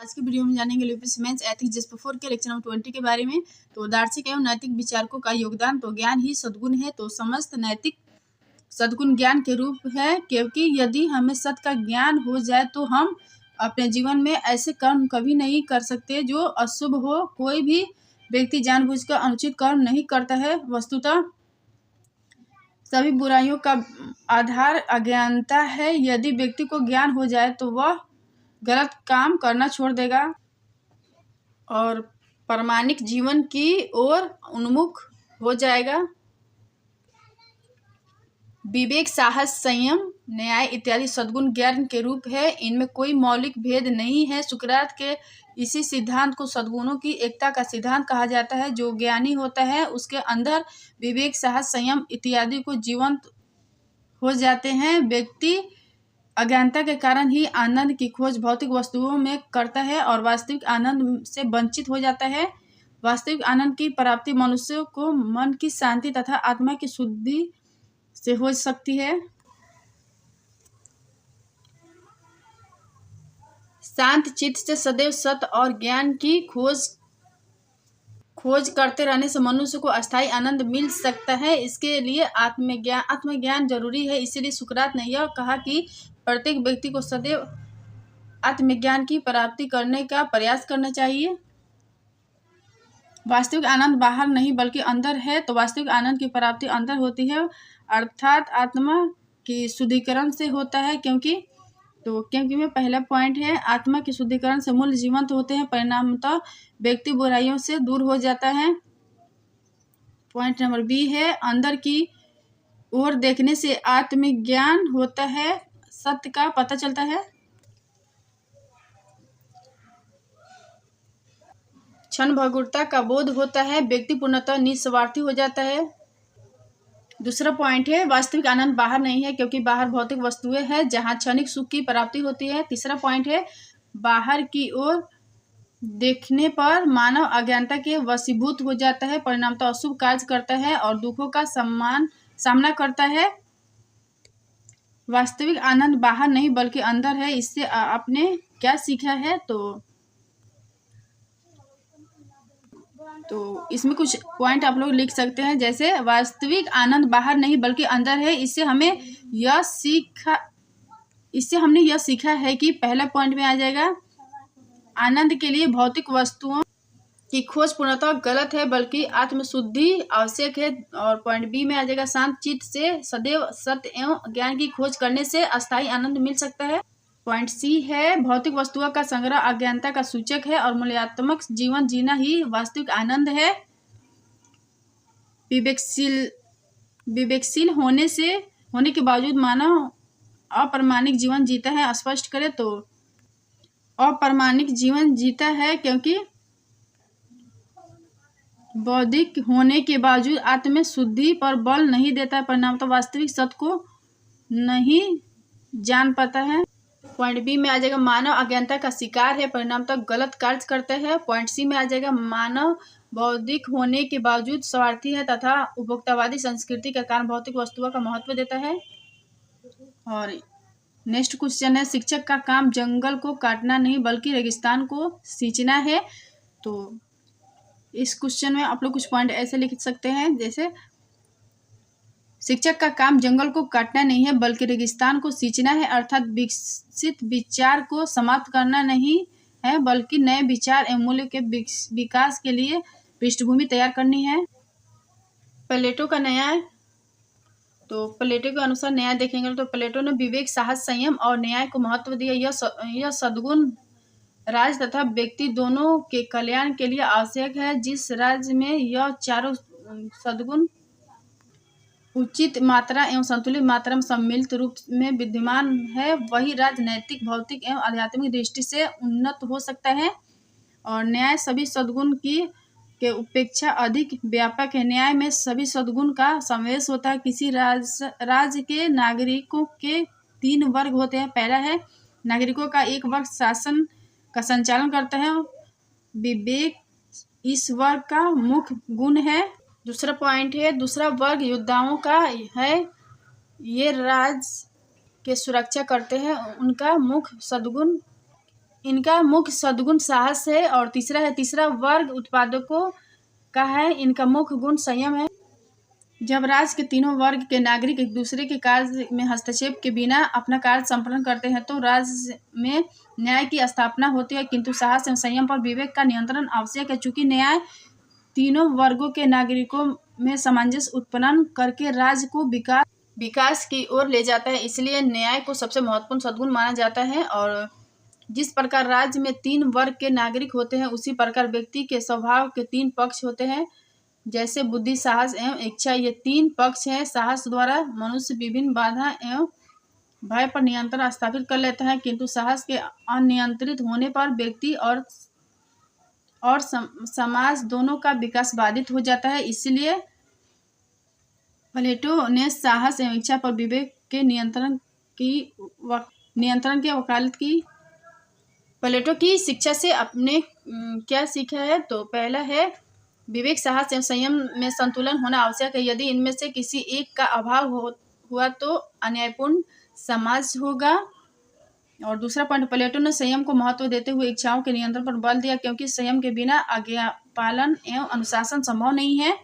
आज की वीडियो में जानेंगे यूपीएससी मेंस एथिक्स जिस 4 के लेक्चर नंबर 20 के बारे में। तो दार्शनिक एवं नैतिक विचारकों का योगदान। तो ज्ञान ही सद्गुण है, तो समस्त नैतिक सद्गुण ज्ञान के रूप है, क्योंकि यदि हमें सत्य का ज्ञान हो जाए तो हम अपने जीवन में ऐसे कर्म कभी नहीं कर सकते जो अशुभ हो। कोई भी व्यक्ति जानबूझकर अनुचित कर्म नहीं करता है। वस्तुतः सभी बुराइयों का आधार अज्ञानता है। यदि व्यक्ति को ज्ञान हो जाए तो वह गलत काम करना छोड़ देगा और प्रामाणिक जीवन की ओर उन्मुख हो जाएगा। विवेक, साहस, संयम, न्याय इत्यादि सद्गुण ज्ञान के रूप है। इनमें कोई मौलिक भेद नहीं है। सुकरात के इसी सिद्धांत को सद्गुणों की एकता का सिद्धांत कहा जाता है। जो ज्ञानी होता है उसके अंदर विवेक, साहस, संयम इत्यादि को जीवंत हो जाते हैं। व्यक्ति अज्ञानता के कारण ही आनंद की खोज भौतिक वस्तुओं में करता है और वास्तविक आनंद से वंचित हो जाता है। वास्तविक आनंद की प्राप्ति मनुष्य को मन की शांति तथा आत्मा की शुद्धि से हो सकती है। शांत चित्त से सदैव सत्य और ज्ञान की खोज करते रहने से मनुष्य को अस्थायी आनंद मिल सकता है। इसके लिए आत्मज्ञान जरूरी है। इसीलिए सुकरात ने यह कहा कि प्रत्येक व्यक्ति को सदैव आत्मज्ञान की प्राप्ति करने का प्रयास करना चाहिए। वास्तविक आनंद बाहर नहीं बल्कि अंदर है। तो वास्तविक आनंद की प्राप्ति अंदर होती है, अर्थात आत्मा की शुद्धिकरण से होता है। क्योंकि में पहला पॉइंट है, आत्मा की शुद्धिकरण से मूल जीवंत होते हैं, परिणामतः व्यक्ति बुराइयों से दूर हो जाता है। पॉइंट नंबर बी है, अंदर की ओर देखने से आत्मज्ञान होता है, सत्य का पता चलता है। क्षण भंगुरता का बोध होता है, व्यक्ति पूर्णतः निस्वार्थी हो जाता है। दूसरा पॉइंट है, वास्तविक आनंद बाहर नहीं है, क्योंकि बाहर भौतिक वस्तुएं हैं जहां क्षणिक सुख की प्राप्ति होती है। तीसरा पॉइंट है, बाहर की ओर देखने पर मानव अज्ञानता के वशीभूत हो जाता है, परिणामतः अशुभ कार्य करता है और दुखों का सामना करता है। वास्तविक आनंद बाहर नहीं बल्कि अंदर है। इससे आपने क्या सीखा है? तो इसमें कुछ पॉइंट आप लोग लिख सकते हैं, जैसे वास्तविक आनंद बाहर नहीं बल्कि अंदर है। इससे हमने यह सीखा है कि पहला पॉइंट में आ जाएगा, आनंद के लिए भौतिक वस्तुओं की खोज पूर्णतः गलत है, बल्कि आत्मशुद्धि आवश्यक है। और पॉइंट बी में आ जाएगा, शांत चित्त से सदैव सत्य एवं ज्ञान की खोज करने से अस्थायी आनंद मिल सकता है। पॉइंट सी है, भौतिक वस्तुओं का संग्रह अज्ञानता का सूचक है और मूल्यात्मक जीवन जीना ही वास्तविक आनंद है। विवेकशील होने के बावजूद मानव अप्रामाणिक जीवन जीता है। स्पष्ट करें तो अप्रामाणिक जीवन जीता है, क्योंकि बौद्धिक होने के बावजूद आत्म शुद्धि पर बल नहीं देता, परिणामतः वास्तविक सत्य को नहीं जान पाता है। पॉइंट बी में आ जाएगा, मानव अज्ञानता का शिकार है, परिणामतः गलत कार्य करता है। पॉइंट सी में आ जाएगा, मानव बौद्धिक होने के बावजूद स्वार्थी है तथा उपभोक्तावादी संस्कृति के कारण भौतिक वस्तुओं का महत्व देता है। और नेक्स्ट क्वेश्चन है, शिक्षक का काम जंगल को काटना नहीं बल्कि रेगिस्तान को सींचना है। तो इस क्वेश्चन में आप लोग कुछ पॉइंट ऐसे लिख सकते हैं, जैसे शिक्षक का काम जंगल को काटना नहीं है बल्कि रेगिस्तान को सींचना है, अर्थात विकसित विचार को समाप्त करना नहीं है बल्कि नए विचार एवं मूल्य के विकास के लिए पृष्ठभूमि तैयार करनी है। प्लेटो का न्याय। तो प्लेटो के अनुसार न्याय देखेंगे तो प्लेटो ने विवेक, साहस, संयम और न्याय को महत्व दिया। यह सद्गुण राज्य तथा व्यक्ति दोनों के कल्याण के लिए आवश्यक है। जिस राज्य में यह चारों सद्गुण उचित मात्रा एवं संतुलित मात्रा में सम्मिलित रूप में विद्यमान है, वही राज्य नैतिक, भौतिक एवं आध्यात्मिक दृष्टि से उन्नत हो सकता है। और न्याय सभी सद्गुण के उपेक्षा अधिक व्यापक है। न्याय में सभी सद्गुण का समावेश होता है। किसी राज्य के नागरिकों के 3 वर्ग होते हैं। पहला है, नागरिकों का एक वर्ग शासन का संचालन करता है। विवेक इस वर्ग का मुख्य गुण है। दूसरा पॉइंट है, दूसरा वर्ग योद्धाओं का है। ये राज्य के सुरक्षा करते हैं, उनका मुख्य सद्गुण इनका मुख्य सद्गुण साहस है। और तीसरा वर्ग उत्पादकों का है, इनका मुख्य गुण संयम है। जब राज्य के तीनों वर्ग के नागरिक एक दूसरे के कार्य में हस्तक्षेप के बिना अपना कार्य संपन्न करते हैं तो राज्य में न्याय की स्थापना होती है। किंतु साहस एवं संयम पर विवेक का नियंत्रण आवश्यक है। चूंकि न्याय तीनों वर्गों के नागरिकों में सामंजस्य उत्पन्न करके राज्य को विकास की ओर ले जाता है, इसलिए न्याय को सबसे महत्वपूर्ण सद्गुण माना जाता है। और जिस प्रकार राज्य में 3 वर्ग के नागरिक होते हैं, उसी प्रकार व्यक्ति के स्वभाव के 3 पक्ष होते हैं, जैसे बुद्धि, साहस एवं इच्छा। ये 3 पक्ष हैं। साहस द्वारा मनुष्य विभिन्न बाधा एवं भय पर नियंत्रण स्थापित कर लेता है, किंतु साहस के अनियंत्रित होने पर व्यक्ति और समाज दोनों का विकास बाधित हो जाता है। इसलिए प्लेटो ने साहस एवं इच्छा पर विवेक के नियंत्रण की वकालत की। प्लेटो की शिक्षा से आपने क्या सीखा है? तो पहला है विवेक, साहस एवं संयम में संतुलन होना आवश्यक है। यदि इनमें से किसी एक का अभाव हुआ तो अन्यायपूर्ण समाज होगा। और दूसरा पॉइंट, प्लेटो ने संयम को महत्व देते हुए इच्छाओं के नियंत्रण पर बल दिया, क्योंकि संयम के बिना आज्ञा पालन एवं अनुशासन संभव नहीं है।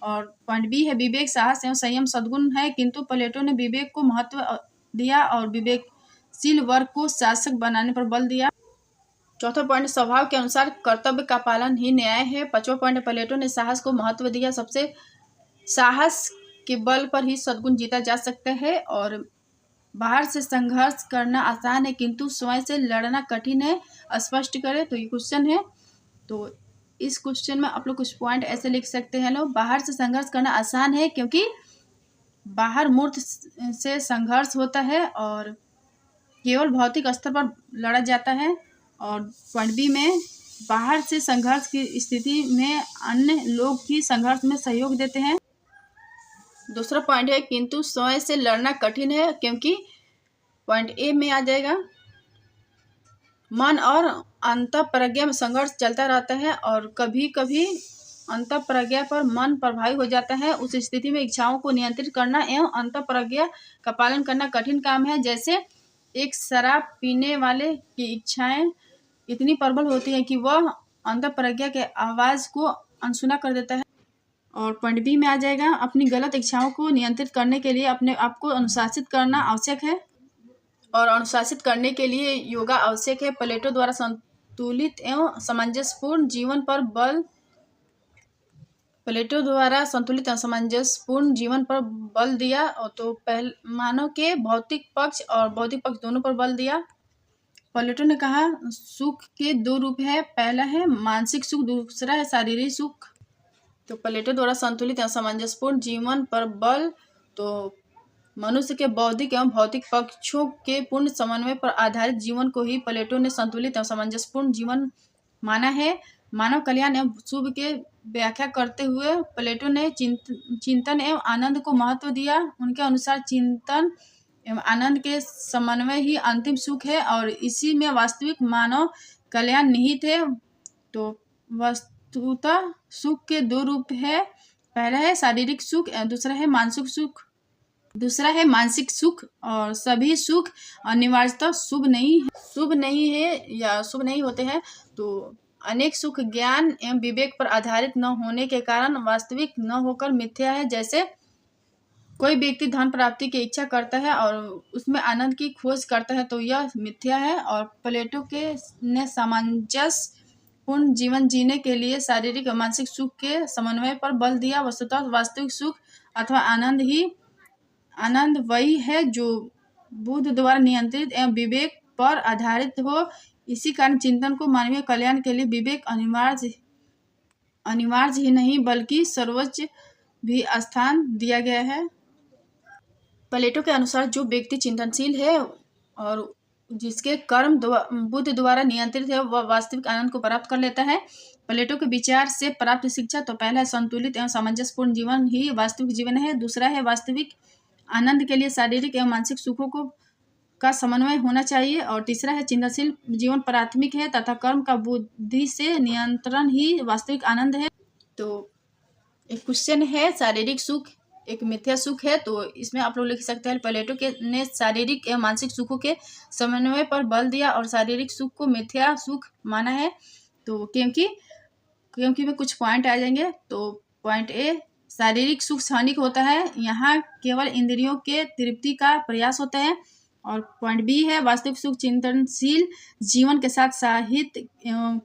और पॉइंट बी है विवेक, साहस एवं संयम सद्गुण है, किंतु प्लेटो ने विवेक को महत्व दिया और विवेकशील वर्ग को शासक बनाने पर बल दिया। चौथा पॉइंट, स्वभाव के अनुसार कर्तव्य का पालन ही न्याय है। 5वां पॉइंट, प्लेटो ने साहस को महत्व दिया। सबसे साहस के बल पर ही सद्गुण जीता जा सकता है। और बाहर से संघर्ष करना आसान है, किंतु स्वयं से लड़ना कठिन है। स्पष्ट करें। तो ये क्वेश्चन है, तो इस क्वेश्चन में आप लोग कुछ पॉइंट ऐसे लिख सकते हैं। लोग, बाहर से संघर्ष करना आसान है क्योंकि बाहर मूर्त से संघर्ष होता है और केवल भौतिक स्तर पर लड़ा जाता है। और पॉइंट बी में बाहर से संघर्ष की स्थिति में अन्य लोग भी संघर्ष में सहयोग देते हैं। दूसरा पॉइंट है किंतु स्वयं से लड़ना कठिन है, क्योंकि पॉइंट ए में आ जाएगा मन और अंतःप्रज्ञा में संघर्ष चलता रहता है और कभी कभी अंतःप्रज्ञा पर मन प्रभावी हो जाता है। उस स्थिति में इच्छाओं को नियंत्रित करना एवं अंतःप्रज्ञा का पालन करना कठिन काम है। जैसे एक शराब पीने वाले की इच्छाएं इतनी प्रबल होती है कि वह अंतःप्रज्ञा के आवाज को अनसुना कर देता है। और पॉइंट बी में आ जाएगा अपनी गलत इच्छाओं को नियंत्रित करने के लिए अपने आप को अनुशासित करना आवश्यक है, और अनुशासित करने के लिए योगा आवश्यक है। प्लेटो द्वारा संतुलित एवं सामंजस्यपूर्ण जीवन पर बल दिया। तो पहले मानव के भौतिक पक्ष और बौद्धिक पक्ष दोनों पर बल दिया। प्लेटो ने कहा सुख के 2 रूप है, पहला है मानसिक सुख, दूसरा है शारीरिक सुख। तो प्लेटो द्वारा संतुलित एवं सामंजस्यपूर्ण जीवन पर बल, तो मनुष्य के बौद्धिक एवं भौतिक पक्षों के पूर्ण समन्वय पर आधारित जीवन को ही प्लेटो ने संतुलित एवं सामंजस्यपूर्ण जीवन माना है। मानव कल्याण एवं शुभ के व्याख्या करते हुए प्लेटो ने चिंतन एवं आनंद को महत्व दिया। उनके अनुसार चिंतन एवं आनंद के समन्वय ही अंतिम सुख है और इसी में वास्तविक मानव कल्याण निहित है। तो वस्तुतः सुख के 2 रूप है, पहला है शारीरिक सुख, दूसरा है मानसिक सुख। और सभी सुख अनिवार्यतः शुभ नहीं है या शुभ नहीं होते हैं। तो अनेक सुख ज्ञान एवं विवेक पर आधारित न होने के कारण वास्तविक न होकर मिथ्या है। जैसे कोई व्यक्ति धन प्राप्ति की इच्छा करता है और उसमें आनंद की खोज करता है तो यह मिथ्या है। और प्लेटो ने सामंजस्यपूर्ण जीवन जीने के लिए शारीरिक और मानसिक सुख के समन्वय पर बल दिया। वस्तुतः वास्तविक सुख अथवा आनंद वही है जो बुद्ध द्वारा नियंत्रित एवं विवेक पर आधारित हो। इसी कारण चिंतन को मानवीय कल्याण के लिए विवेक अनिवार्य ही नहीं बल्कि सर्वोच्च भी स्थान दिया गया है। प्लेटो के अनुसार जो व्यक्ति चिंतनशील है और जिसके कर्म बुद्ध द्वारा नियंत्रित है वह वास्तविक आनंद को प्राप्त कर लेता है। प्लेटो के विचार से प्राप्त शिक्षा, तो पहला है संतुलित एवं सामंजस्यपूर्ण जीवन ही वास्तविक जीवन है, दूसरा है वास्तविक आनंद के लिए शारीरिक एवं मानसिक सुखों का समन्वय होना चाहिए, और तीसरा है चिंतनशील जीवन प्राथमिक है तथा कर्म का बुद्धि से नियंत्रण ही वास्तविक आनंद है। तो एक क्वेश्चन है शारीरिक सुख एक मिथ्या सुख है। तो इसमें आप लोग लिख सकते हैं प्लेटो ने शारीरिक एवं मानसिक सुखों के समन्वय पर बल दिया और शारीरिक सुख को मिथ्या सुख माना है। तो क्योंकि में कुछ पॉइंट आ जाएंगे। तो पॉइंट ए, शारीरिक सुख क्षणिक होता है, यहाँ केवल इंद्रियों के तृप्ति का प्रयास होता है। और पॉइंट बी है, वास्तविक सुख चिंतनशील जीवन के साथ साहित्य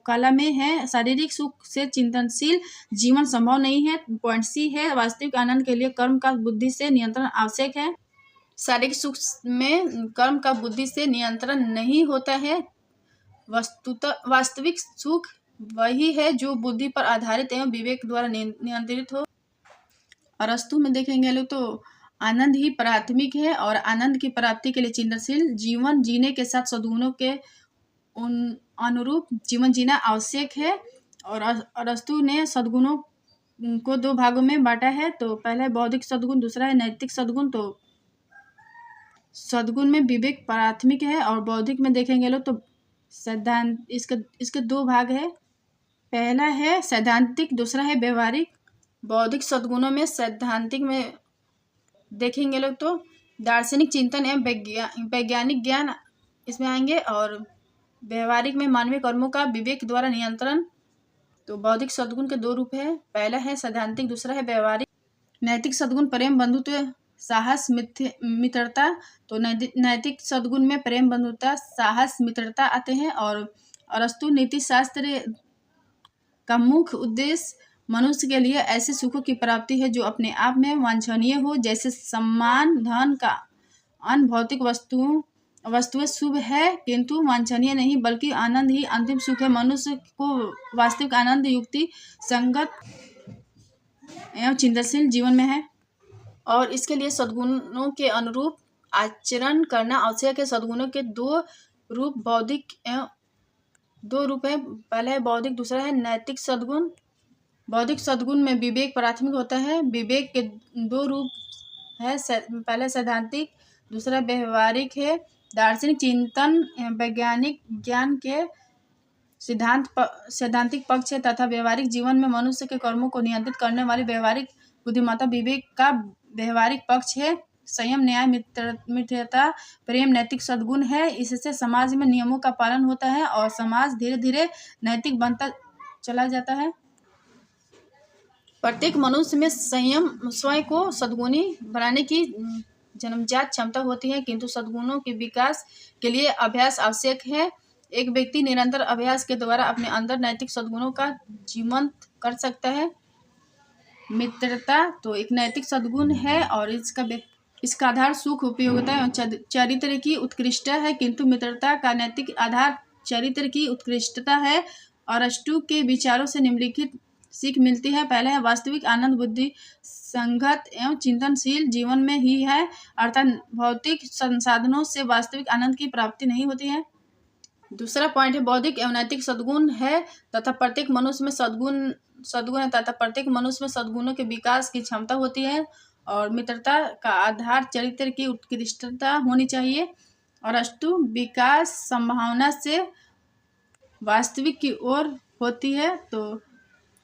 कला में है, शारीरिक सुख से चिंतनशील जीवन संभव नहीं है। पॉइंट सी है, वास्तविक आनंद के लिए कर्म का बुद्धि से नियंत्रण आवश्यक है, शारीरिक सुख में कर्म का बुद्धि से नियंत्रण नहीं होता है। वस्तुतः वास्तविक सुख वही है जो बुद्धि पर आधारित एवं विवेक द्वारा नियंत्रित हो। अरस्तु में देखेंगे लोग तो आनंद ही प्राथमिक है और आनंद की प्राप्ति के लिए चिंतनशील जीवन जीने के साथ सद्गुणों के अनुरूप जीवन जीना आवश्यक है। और अरस्तु ने सद्गुणों को दो भागों में बांटा है। तो पहला है बौद्धिक सद्गुण, दूसरा है नैतिक सद्गुण। तो सद्गुण में विवेक प्राथमिक है और बौद्धिक में देखेंगे लोग तो सैद्धांत, इसके दो भाग है, पहला है सैद्धांतिक, दूसरा है व्यवहारिक। बौद्धिक सद्गुणों में सैद्धांतिक में देखेंगे लोग तो दार्शनिक चिंतन एवं वैज्ञानिक ज्ञान इसमें आएंगे और व्यवहारिक में मानवीय कर्मों का विवेक द्वारा नियंत्रण। तो बौद्धिक सद्गुण के दो रूप है, पहला है सैद्धांतिक, दूसरा है व्यवहारिक। नैतिक सद्गुण प्रेम, बंधुत्व, साहस, मित्रता। तो नैतिक सद्गुण में प्रेम, बंधुता, साहस, मित्रता आते हैं। और अरस्तु नीति शास्त्र का मुख्य उद्देश्य मनुष्य के लिए ऐसे सुखों की प्राप्ति है जो अपने आप में वांछनीय हो, जैसे सम्मान, धन का अन्य भौतिक वस्तुएं शुभ है किंतु वांछनीय नहीं, बल्कि आनंद ही अंतिम सुख है। मनुष्य को वास्तविक आनंद युक्ति संगत एवं चिंतनशील जीवन में है और इसके लिए सद्गुणों के अनुरूप आचरण करना आवश्यक है। सद्गुणों के दो रूप है, पहला है बौद्धिक, दूसरा है नैतिक सद्गुण। बौद्धिक सद्गुण में विवेक प्राथमिक होता है। विवेक के दो रूप है, पहला सैद्धांतिक, दूसरा व्यवहारिक है। दार्शनिक चिंतन वैज्ञानिक ज्ञान के सैद्धांतिक पक्ष है तथा व्यवहारिक जीवन में मनुष्य के कर्मों को नियंत्रित करने वाली व्यवहारिक बुद्धिमत्ता विवेक का व्यवहारिक पक्ष है। संयम, न्याय, मित्रता, प्रेम नैतिक सद्गुण है। इससे समाज में नियमों का पालन होता है और समाज धीरे धीरे नैतिक बनता चला जाता है। प्रत्येक मनुष्य में संयम स्वयं को सद्गुणी बनाने की जन्मजात क्षमता होती है, किंतु सद्गुणों के विकास के लिए अभ्यास आवश्यक है। एक व्यक्ति निरंतर अभ्यास के द्वारा अपने अंदर नैतिक सद्गुणों का जीवंत कर सकता है। मित्रता तो एक नैतिक सद्गुण है और इसका आधार सुख, उपयोगिता एवं चरित्र की उत्कृष्टता है, किंतु मित्रता का नैतिक आधार चरित्र की उत्कृष्टता है। अरस्तु के विचारों से निम्नलिखित सीख मिलती है, पहले है वास्तविक आनंद बुद्धि संगत एवं चिंतनशील जीवन में ही है, अर्थात भौतिक संसाधनों से वास्तविक आनंद की प्राप्ति नहीं होती है। दूसरा पॉइंट है बौद्धिक एवं नैतिक सद्गुण है तथा प्रत्येक मनुष्य में सद्गुण है तथा प्रत्येक मनुष्य में सद्गुणों के विकास की क्षमता होती है और मित्रता का आधार चरित्र की उत्कृष्टता होनी चाहिए। और अरस्तु विकास संभावना से वास्तविक की ओर होती है, तो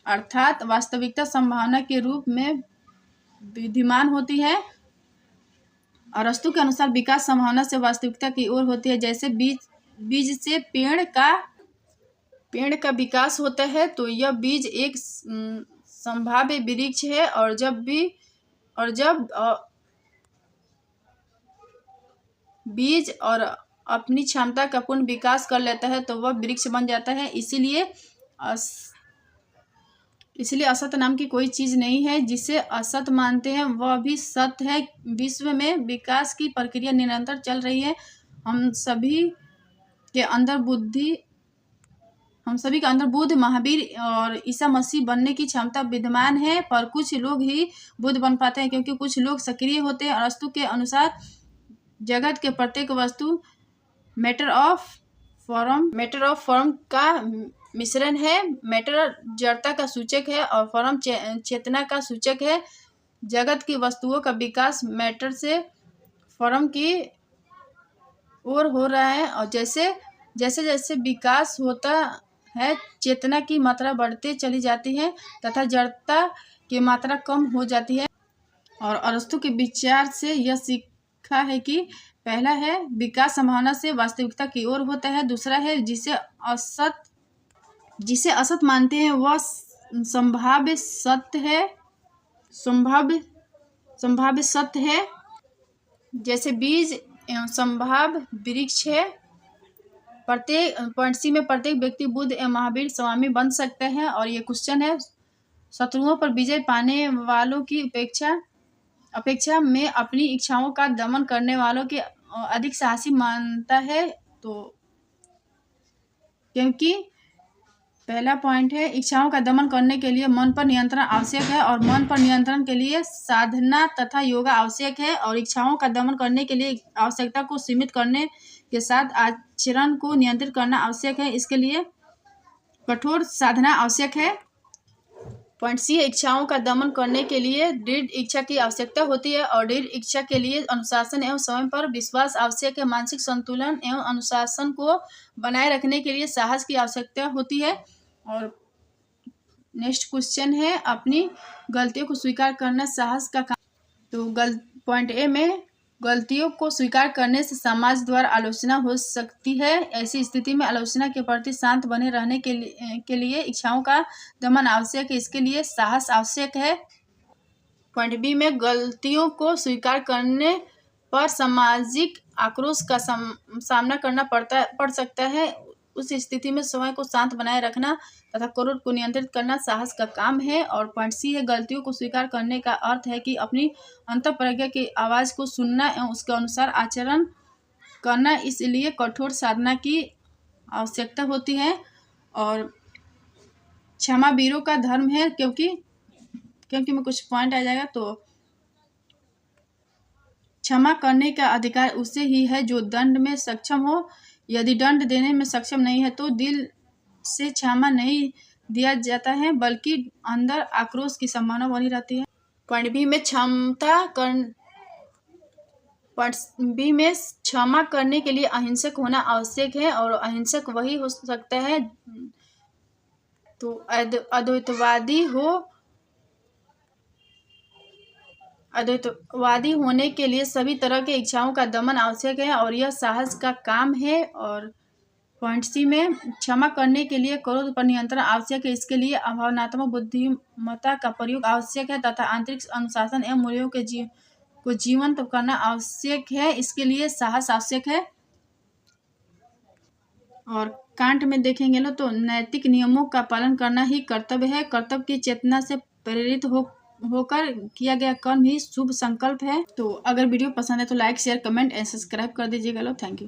अर्थात वास्तविकता संभावना के रूप में विद्यमान होती है। अरस्तु के अनुसार विकास संभावना से वास्तविकता की ओर होती है, जैसे बीज से पेड़ का विकास होता है, तो यह बीज एक संभाव्य वृक्ष है और जब बीज और अपनी क्षमता का पूर्ण विकास कर लेता है तो वह वृक्ष बन जाता है। इसलिए असत नाम की कोई चीज़ नहीं है, जिसे असत मानते हैं वह भी सत्य है। विश्व में विकास की प्रक्रिया निरंतर चल रही है। हम सभी के अंदर बुद्ध, महावीर और ईसा मसीह बनने की क्षमता विद्यमान है, पर कुछ लोग ही बुद्ध बन पाते हैं क्योंकि कुछ लोग सक्रिय होते हैं। अरस्तु के अनुसार जगत के प्रत्येक वस्तु मैटर ऑफ फॉर्म का मिश्रण है। मैटर जड़ता का सूचक है और फॉर्म चेतना का सूचक है। जगत की वस्तुओं का विकास मैटर से फॉर्म की ओर हो रहा है और जैसे जैसे विकास होता है चेतना की मात्रा बढ़ते चली जाती है तथा जड़ता की मात्रा कम हो जाती है। और अरस्तु के विचार से यह सीखा है कि पहला है विकास संभावना से वास्तविकता की ओर होता है, दूसरा है जिसे असत मानते हैं वह संभाव्य सत्य है, संभाव्य सत्य है, जैसे बीज एवं संभाव्य वृक्ष है। प्रत्येक पॉइंट सी में प्रत्येक व्यक्ति बुद्ध एवं महावीर स्वामी बन सकते हैं। और ये क्वेश्चन है शत्रुओं पर विजय पाने वालों की अपेक्षा में अपनी इच्छाओं का दमन करने वालों के अधिक साहसी मानता है। तो क्योंकि पहला पॉइंट है इच्छाओं का दमन करने के लिए मन पर नियंत्रण आवश्यक है और मन पर नियंत्रण के लिए साधना तथा योगा आवश्यक है। और इच्छाओं का दमन करने के लिए आवश्यकता को सीमित करने के साथ आचरण को नियंत्रित करना आवश्यक है, इसके लिए कठोर साधना आवश्यक है। पॉइंट सी इच्छाओं का दमन करने के लिए दृढ़ इच्छा की आवश्यकता होती है और दृढ़ इच्छा के लिए अनुशासन एवं स्वयं पर विश्वास आवश्यक है। मानसिक संतुलन एवं अनुशासन को बनाए रखने के लिए साहस की आवश्यकता होती है। और नेक्स्ट क्वेश्चन है अपनी गलतियों को स्वीकार करना साहस का काम। तो पॉइंट ए में गलतियों को स्वीकार करने से समाज द्वारा आलोचना हो सकती है। ऐसी स्थिति में आलोचना के प्रति शांत बने रहने के लिए इच्छाओं का दमन आवश्यक है, इसके लिए साहस आवश्यक है। पॉइंट बी में गलतियों को स्वीकार करने पर सामाजिक आक्रोश का सामना करना पड़ सकता है। उस स्थिति में स्वयं को शांत बनाए रखना तथा क्रोध को नियंत्रित करना साहस का काम है। और पॉइंट सी है गलतियों को स्वीकार करने का अर्थ है कि अपनी अंतःप्रज्ञा की आवाज़ को सुनना एवं उसके अनुसार आचरण करना, इसलिए कठोर साधना की आवश्यकता होती है। और क्षमा वीरों का धर्म है, क्योंकि में कुछ पॉइंट आ जाएगा। तो क्षमा करने का अधिकार उसे ही है जो दंड में सक्षम हो। यदि दंड देने में सक्षम नहीं है तो दिल से क्षमा नहीं दिया जाता है, बल्कि अंदर आक्रोश की संभावना बनी रहती है। पॉइंट बी में क्षमा करने के लिए अहिंसक होना आवश्यक है और अहिंसक वही हो सकता है तो अद्वैतवादी होने के लिए सभी तरह के इच्छाओं का दमन आवश्यक है और यह साहस का काम है। और पॉइंट सी में क्षमा करने के लिए क्रोध पर नियंत्रण आवश्यक है, इसके लिए भावनात्मक बुद्धिमत्ता का प्रयोग आवश्यक है तथा आंतरिक अनुशासन एवं मूल्यों को जीवंत करना आवश्यक है, इसके लिए साहस आवश्यक है। और कांट में देखेंगे ना तो नैतिक नियमों का पालन करना ही कर्तव्य है। कर्तव्य की चेतना से प्रेरित होकर किया गया कर्म ही शुभ संकल्प है। तो अगर वीडियो पसंद है तो like share comment and subscribe कर दीजिएगा। लो थैंक यू।